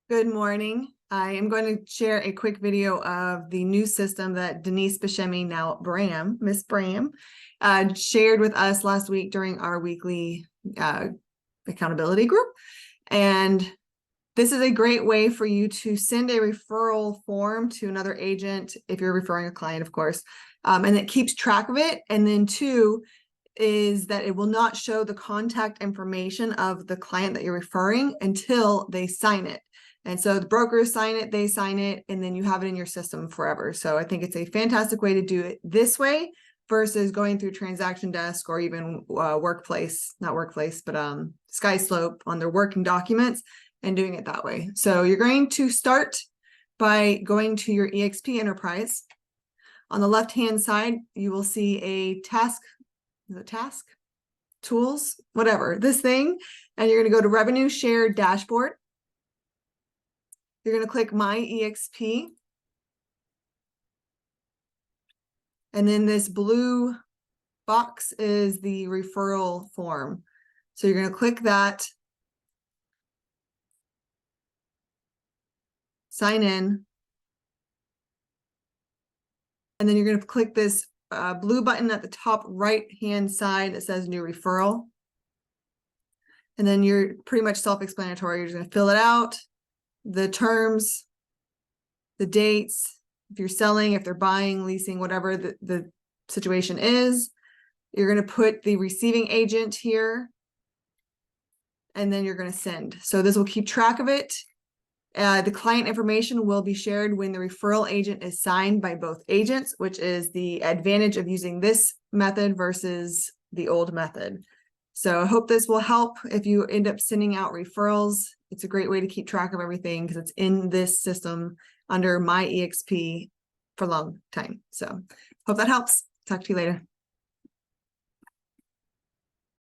Good morning. I am going to share a quick video of the new system that Denise Buscemi, now Miss Bram, shared with us last week during our weekly accountability group. And this is a great way for you to send a referral form to another agent if you're referring a client, of course, and it keeps track of it. And then two is that it will not show the contact information of the client that you're referring until they sign it. And so the brokers sign it, they sign it, and then you have it in your system forever. So I think it's a fantastic way to do it this way versus going through Transaction Desk or even Workplace, not Workplace, but SkySlope on their working documents and doing it that way. So you're going to start by going to your eXp Enterprise. On the left-hand side, you will see a task, tools, whatever, this thing, and you're going to go to Revenue Share Dashboard. You're going to click My eXp. And then this blue box is the referral form. So you're going to click that, sign in, and then you're going to click this blue button at the top right-hand side that says New Referral. And then you're pretty much self-explanatory. You're just going to fill it out, the terms, the dates, if you're selling, if they're buying, leasing, whatever the situation is. You're going to put the receiving agent here, and then you're going to send. So this will keep track of it. The client information will be shared when the referral agent is signed by both agents, which is the advantage of using this method versus the old method. So I hope this will help if you end up sending out referrals. It's a great way to keep track of everything because it's in this system under My eXp for a long time. So hope that helps. Talk to you later.